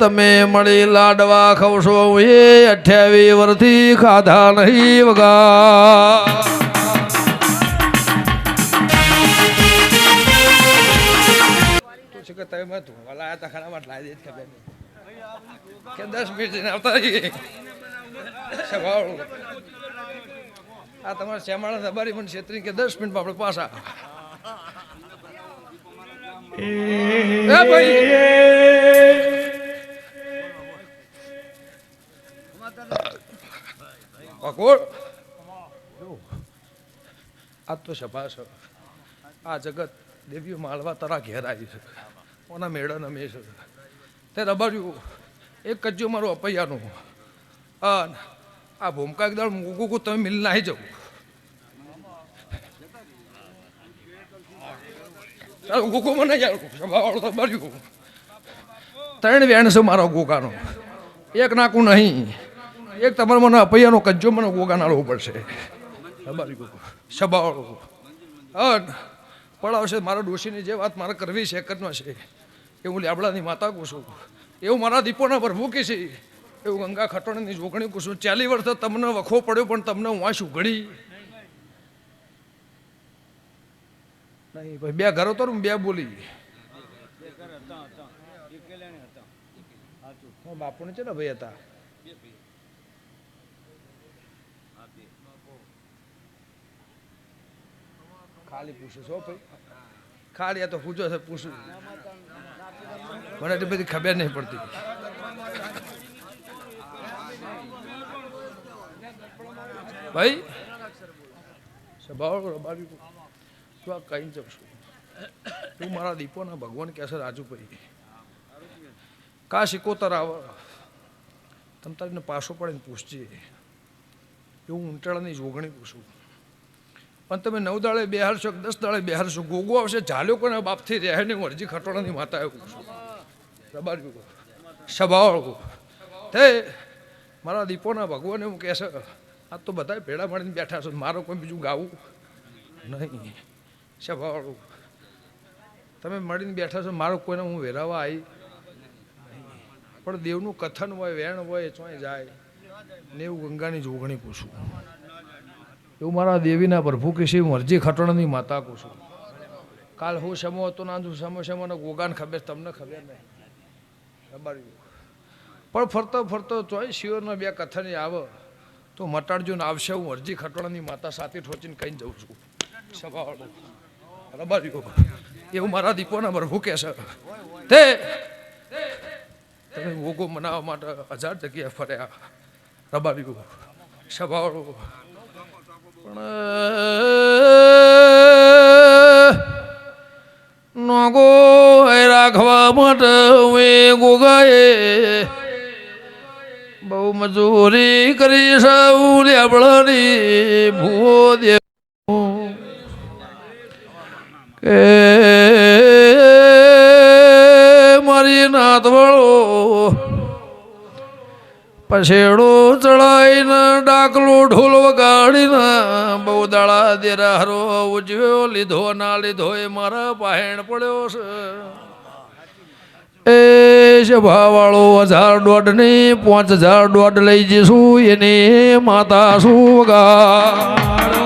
તમે મળી લાડવા ખવશો એ 28 વર્ષથી ખાધા નહીં વગા કે તમે મત વાલા આતા ખાનામાં લાવી દે ખબર કે 10 મિનિટ જઈને આવતા રહીએ સવાળ આ તમારા શ્યામાળા દબારી મને છેતરી કે 10 મિનિટમાં આપણે પાછા એ ભાઈ અકોર આ તો શબાશ આ જગત દેવીઓ માળવા તારા ઘેર આવી છે ઓના મેળા નમે છે તે રબાર્યું એક કજ્જો મારું અપૈયાનું આ ભૂમકા એકદમ મૂકું તમે મિલ નાહી જવું ચાલો ગોકો મને યાર સભાવાળો તો બળ્યું 3 વેણ છે મારો ગોકાનો એક નાકું નહીં એક તમારે મને અપૈયાનો કજ્જો મને ગોગા નાળવો પડશે સભાવાળો પડાવશે મારા ડોશીની જે વાત મારે કરવી છે કરમાં છે એવું લાબડાની માતા કુશું એવું મારા દીપોના પ્રભુ કે છે એવું ગંગા ખટોણીની જોગણી કુશું 40 વર્ષ તમને વખો પડ્યો પણ તમને વાંસ ઉઘડી નહીં ભાઈ 2 ઘરો તો 2 બોલી બાપુને છે ને ભાઈ હતા ખાલી પૂછું છો ભાઈ ખાલી આ તો પૂછો છે પૂછું મને એટલી બધી ખબર નહીં પડતી ભાઈ સ્વભાવ રબારી તું આ કઈ જશું તું મારા દીપોના ભગવાન કહેશે રાજુભાઈ કા શીકોતર આવ તમે તારીને પાછો પડે ને પૂછજે એવું ઊંટાળાની જોગણી પૂછું પણ તમે 9 દાડે બેહારશો 10 દાડે બેહારશો ગોગો આવશે ઝાલ્યો કોને બાપથી રહે નહીં અરજી ખટોળાની માતા એવું પૂછું રબાર્યું સ્વભાવ તે મારા દીપોના ભગવાન એવું કહેશે આ તો બધા ભેળા મળીને બેઠા છો મારો કોઈ બીજું ગાવું નહીં સ્વભાવ તમે મળીને બેઠા છો મારો કોઈને હું વેરાવા આવી પણ દેવનું કથન હોય વેણ હોય ચોય જાય ને એવું ગંગાની જોગણી પૂછું એવું મારા દેવીના પ્રભુ કે છે મરજી ખટોણાની માતા પૂછું કાલ હું સમો હતો ના સમો ને ગોગાને ખબર તમને ખબર નહીં રબાર્યું પણ ફરતો ફરતો ચોય શિવરના 2 કથની આવે તો મટાડજો ને આવશે હું અરજી ખટોણાની માતા સાથે ઠોચીને કહીને જઉં છું સ્વભાવ રબાર્યું એવું મારા દીપોના પ્રભુ કે છે તે તમે ગોગો મનાવવા માટે 1000 જગ્યાએ ફર્યા રબાર્યું સ્વભાવ પણ નોગો રાખવા માટે હવે ગોગાએ બહુ મજૂરી કરી સૌ લેબડાની ભૂવો દે કે મારી નાતવાળો પછેડો ચડાઈને ડાકલો ઢોલ વગાડીને બહુ દાડા દેરા હરો ઉજવ્યો લીધો ના લીધો એ મારા પાહેણ પડ્યો છે એ સભાવાળો 1000 ની 5000 લઈ જઈશું એને માતા શું વગાડો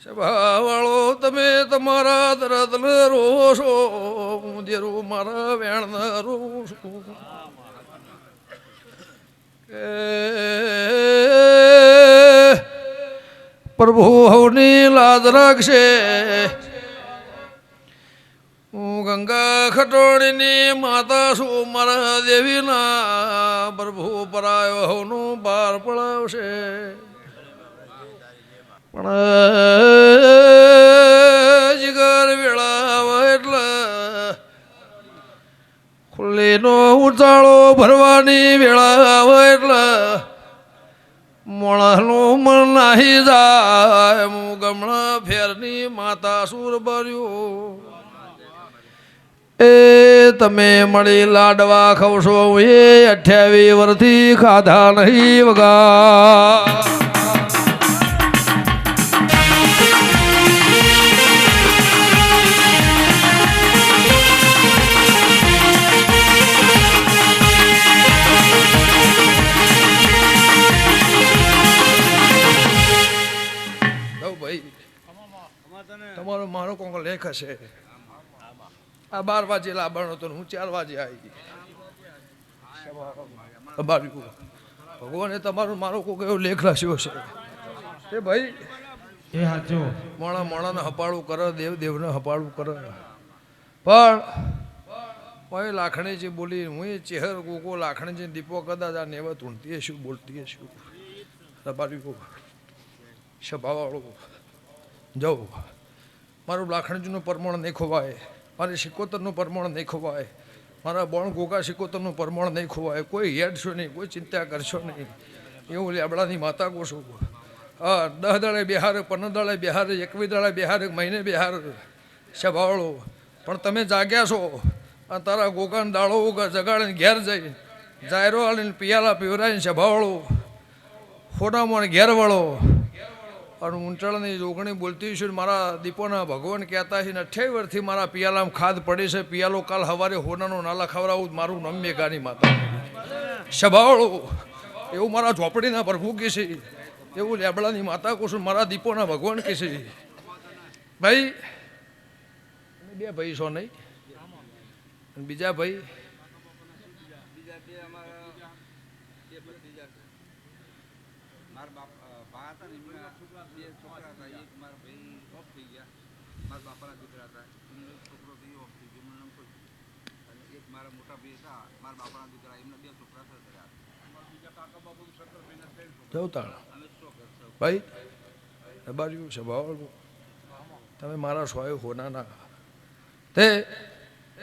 સભાવાળો તમે તમારા દરદને રોશો હું દેરું મારા વેણને રોશું કે પ્રભુ હવની લાદ રાખશે હું ગંગા ખટોળીની માતા છું મારા દેવીના પ્રભુ પરાયો હવનું પાર પડાવશે પણ જીગર વેળા એટલે ખુલ્લીનો ઉચાળો ભરવાની વેળા એટલે મોણાનું મન નાહી જાય હું ગમણા ફેરની માતા સુર ભર્યું એ તમે મળી લાડવા ખવશો એ 28 વર્ષથી ખાધા નહીં વગા તમારો મારો કોંક લેખ હશે આ 12 વાગે લાવવાનો હતો હું 4 વાગે આવી ભગવાને તમારો મારો કોક એવો લેખ રાખ્યો છે એ ભાઈ એ હાચો મોણા મોણાને હપાળું કરે દેવ દેવને હપાળું કરે પણ હું લાખણી જે બોલી હું ચહેર ગોગો લાખણી જે દીપો કદાચ આ નેવત ઊંઘતી હશું બોલતી હશું રબારી સ્વભાવવાળું જાઉં મારું લાખણીજીનું પરમાણ નહીં ખોવાય મારી સિકોતરનું પરમાણ નહીં ખોવાય મારા બોણ ગોગા સિકોતરનું પરમાણ નહીં ખોવાય કોઈ હેડશો નહીં કોઈ ચિંતા કરશો નહીં એવું લેબડાની માતા કોશું હા 10 દાડે બિહાર 15 દાડે બિહાર 21 દાડે બિહાર મહિને બિહાર સ્વભાવળો પણ તમે જાગ્યા છો અને તારા ગોગાને દાળો જગાડીને ઘેર જઈ જાયરો આલીને પિયાલા પીવરાઈને સ્વભાવળો ફોટામાં ઘેર વળો અને ઊંચાળની જોગણી બોલતી છું મારા દીપોના ભગવાન કહેતા છે ને 28 વર્ષથી મારા પિયાલામાં ખાદ પડી છે પિયાલો કાલ સવારે હોનાનો નાલા ખવડાવું મારું નામ મેઘાની માતા સ્વભાવળો એવું મારા ઝોપડીના પ્રભુ કહે છે એવું લેબડાની માતા કહું છું મારા દીપોના ભગવાન કહે છે ભાઈ 2 ભાઈ છો નહીં બીજા ભાઈ ભાઈ બાજુ સ્વભાવ તમે મારા સ્વય હોનાના તે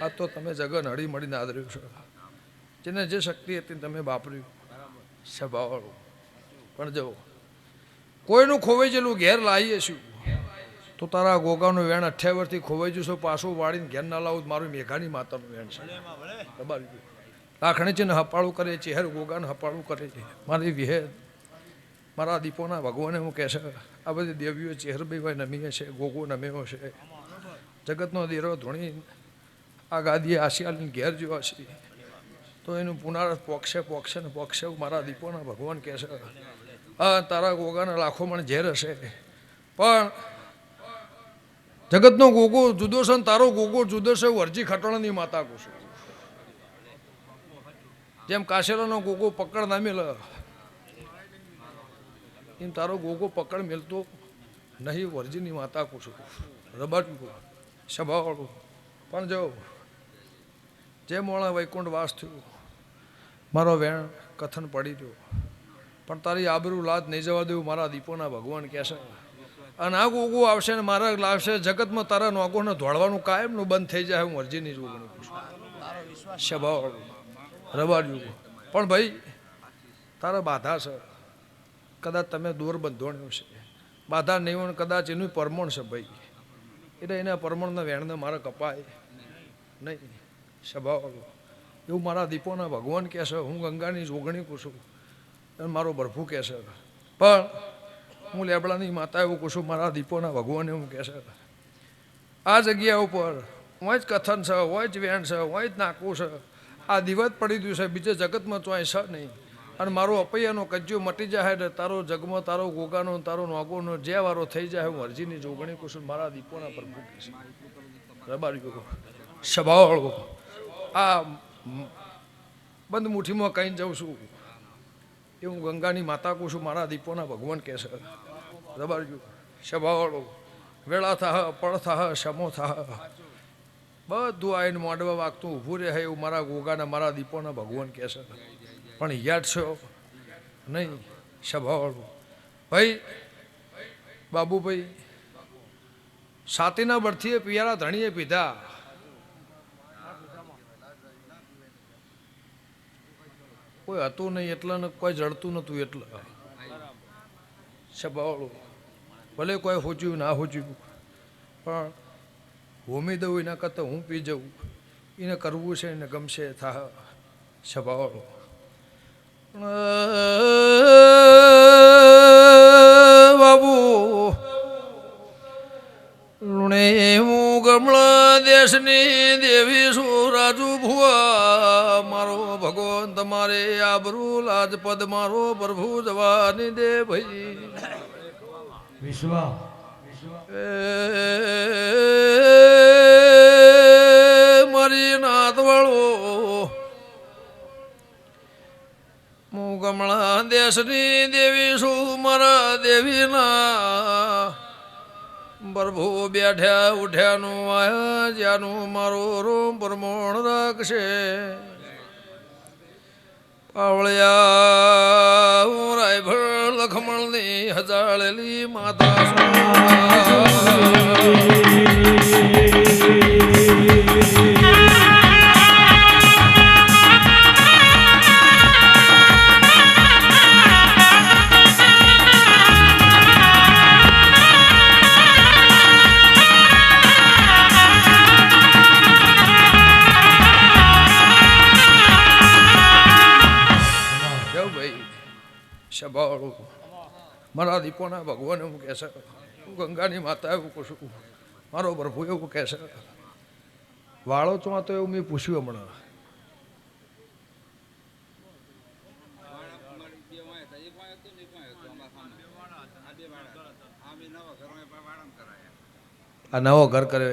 આ તો તમે જગન હળી મળીને આદર્યું છો જેને જે શક્તિ હતી તમે વાપર્યું સ્વભાવવાળું પણ જો કોઈનું ખોવાઈ ગયેલું ઘેર લાવીએ છું તો તારા ગોગાનું વેણ 28 વર્ષથી ખોવાઈ જશો પાછું વાળીને ઘેર ના લાવું મારું મેઘાની માતાનું વેણ છે લાખણી છે ને હપાળું કરે ચહેર ગોગાને હપાળું કરે છે મારી વિહેર મારા દીપોના ભગવાને હું કહે છે આ બધી દેવીઓ ચહેર બેવાય નમીએ છે ગોગો નમ્યો છે જગતનો દેરો ધોણી આ ગાદીએ આશિયાલીને ઘેર જેવા છે તો એનું પુનરાવર્ત પોક્ષે ને પોક્ષે મારા દીપોના ભગવાન કહે છે હા તારા ગોગાના લાખો મણ ઝેર હશે પણ જગતનો ગોગો જુદો છે ને તારો ગોગો જુદો છે વરજી ખટોળાની માતા કહું જેમ કાશેલાનો ગોગો પકડ ના મેલ એમ તારો ગોગો પકડ મેલતો નહીં વરજીની માતા કહું છું રબાટું સ્વભાવવાળું પણ જો જે મોણા વૈકુંઠ વાસ થયું મારો વેણ કથન પડી ગયો પણ તારી આબરૂ લાદ નહીં જવા દેવું મારા દીપોના ભગવાન કહેશે અને આ ગોગો આવશે ને મારા લાવશે જગતમાં તારા નોગોને દોડવાનું કાયમનું બંધ થઈ જાય હું અરજીની જોગણી પૂછું સ્વભાવવાળું રબાડ્યું પણ ભાઈ તારા બાધા છે કદાચ તમે દોર બંધોણ્યો છે બાધા નહીં હોય કદાચ એનું પરમણ છે ભાઈ એટલે એના પરમણના વેણને મારે કપાય નહીં સ્વભાવવાળું એવું મારા દીપોના ભગવાન કહેશે હું ગંગાની જોગણી પૂછું અને મારો બરફું કહેશે પણ હું લેબડાની માતા એવું કહું છું મારા દીપોના ભગવાન એવું કહેશે આ જગ્યા ઉપર હોય જ કથન છે હોય જ વેણ છે હોય જ નાકું છે આ દિવસ પડી ગયું છે બીજે જગતમાં ચોય છે નહીં અને મારો અપૈયાનો કજ્જો મટી જાય ને તારો જગમાં તારો ગોગાનો તારો નોગોનો જે વારો થઈ જાય હું અરજીની જોગણી કુશું મારા દીપોના પ્રભુ કહીશ રબાર્યો સ્વભાવવાળો આ બંધ મુઠ્ઠીમાં કહીને જાઉં છું એ હું ગંગાની માતા કહું છું મારા દીપોના ભગવાન કહે છે રબાર્યો સ્વભાવવાળો વેળા થાહ પળ થાહ શમો થાહ બધું આવીને મોડવા વાગતું ઊભું રહે એવું મારા ગોગાના મારા દીપોના ભગવાન કહે છે પણ યાદ છો નહીં સ્વભાવવાળું ભાઈ બાબુભાઈ સાતીના બરથીએ પિયારા ધણીએ પીધા કોઈ હતું નહીં એટલે ને કોઈ જડતું નહોતું એટલે સભાવાળું ભલે કોઈ હોચ્યું ના હોચ્યું પણ હોમી દઉં એના કરતાં હું પી જઉં એને કરવું છે એને ગમશે થા સભાવાળો બાબુ લુણે હું ગમણા દેશની દેવી છું રાજુ ભુવા મારો ભગવાન તમારે આબરૂ લાજપદ મારો પ્રભુ જવાની દે ભાઈ વિશ્વા મારી નાતવાળો હું ગમણા દેશની દેવી છું મારા દેવીના પ્રભુ બેઠ્યા ઉઠ્યાનું આયા જ્યાંનું મારો રોમ પ્રમોણ રાખશે પાવળિયા હું રાયભળ લખમણની હજાળેલી માતા સભાવાળું મારા દીપોના ભગવાન એવું કહે છે હું ગંગાની માતા એવું કહું છું મારો પ્રભુ એવું કહે છે વાળો છો તો એવું મેં પૂછ્યું હમણાં આ નવો ઘર કરે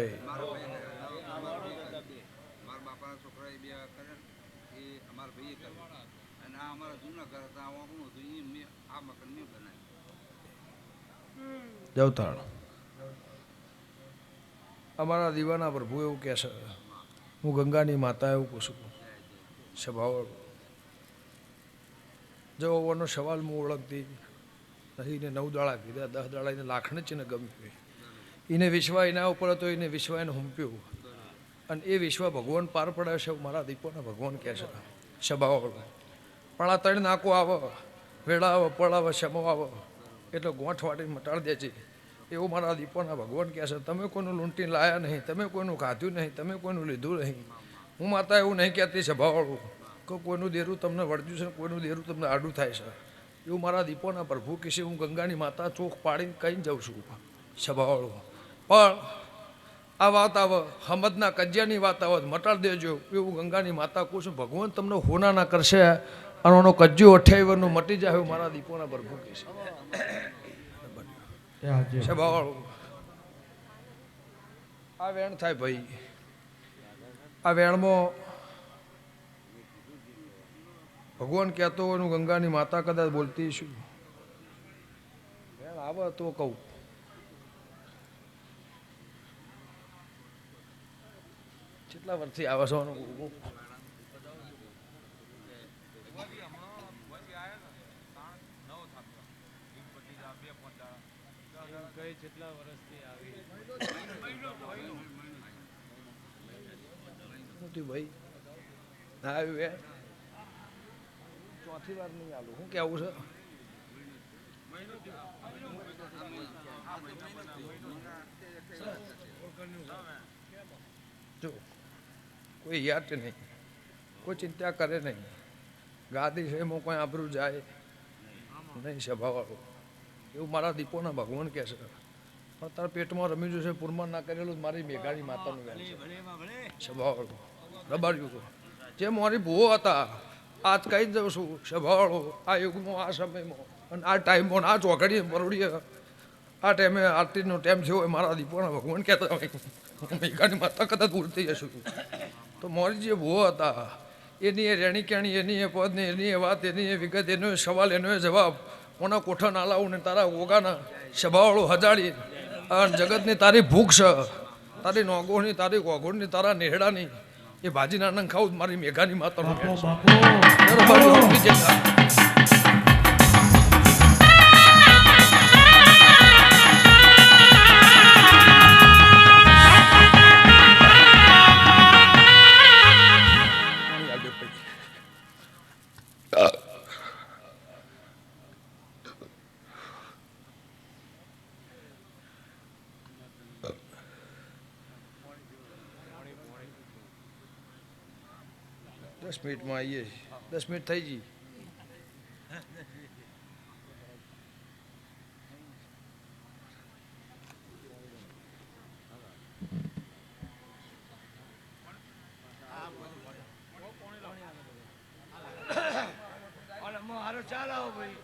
જવતાળ અમારા દીવાના પ્રભુ એવું કહે છે હું ગંગાની માતા એવું કહું છું સભાવાળું જવાનો સવાલ હું ઓળખતી નહીં ને 9 દાડા કીધા 10 દાડા એને લાખણે જ ને ગમ્યું એને વિશ્વા એના ઉપર હતો એને વિશ્વા એને હુંપ્યું અને એ વિશ્વ ભગવાન પાર પડાવે છે મારા દીપોના ભગવાન કહે છે સભાવાળું પણ આ 3 નાકો આવે વેળા આવે પળ આવે શમો આવે એટલે ગોઠ વાટીને મટાડી દે છે એવું મારા દીપોના ભગવાન કહે છે તમે કોઈનું લૂંટીને લાયા નહીં તમે કોઈનું ખાધું નહીં તમે કોઈનું લીધું નહીં હું માતા એવું નહીં કહેતી સભાવાળું કે કોઈનું દેરું તમને વળગ્યું છે કોઈનું દેરું તમને આડું થાય છે એવું મારા દીપોના પ્રભુ કહેશે હું ગંગાની માતા ચોખ પાડીને કહીને જાઉં છું સભાવાળું પણ આ વાત આવે હમદના કજિયાની વાત આવે મટાડી દેજો એવું ગંગાની માતા કહું છું ભગવાન તમને હોના ના કરશે અને એનો કજ્જો 28 વર્ષનો મટી જાય એવું મારા દીપોના પ્રભુ કહેશે સભાવાળું આ વેણ થાય ભાઈ આ વેણમાં ભગવાન કહેતો એનું ગંગાની માતા કદાચ બોલતી શું વેણ આવે તો કહું કેટલા વર્ષથી આવે છે કેટલા વર્ષથી આવી ભાઈ ના આવ્યું ચોથી વાર નહીં આવું શું કેવું છે જો કોઈ યાદ નહીં કોઈ ચિંતા કરે નહીં ગાદી છે એમાં કોઈ આબરૂ જાય નહીં સભાવાળું એવું મારા દીપોના ભગવાન કહે છે પણ તારા પેટમાં રમી જશે પૂરમાં ના કરેલું મારી મેઘાની માતાનું વેલ છે સભાવાળું દબાડ્યું જે મારી ભૂવો હતા આજ કહી દઉં છું સભાવાળો આ યુગમાં આ સમયમાં અને આ ટાઈમમાં આ ચોકડીએ બરોડીએ આ ટાઈમે આરતીનો ટાઈમ થયો હોય મારા દીપોના ભગવાન કહેતા હોય મેઘાની માતા કદાચ ભૂલતી જશું તો મારી જે ભૂવો હતા એની એ રેણી કેણી એની એ પદ ને એની એ વાત એની એ વિગત એનો એ સવાલ એનો એ જવાબ કોના કોઠા ના લાવું ને તારા ઓગાના સભાવાળો હજાડી અને જગતની તારી ભૂખ છે તારી નોગોની તારી ગોગોળની તારા નેહડાની એ ભાજી નાનંગ ખાવું મારી મેઘાની માતાનું 10 મિનિટમાં આવીએ છીએ. 10 મિનિટ થઈ ગઈ. હારો ચાલ આવો ભાઈ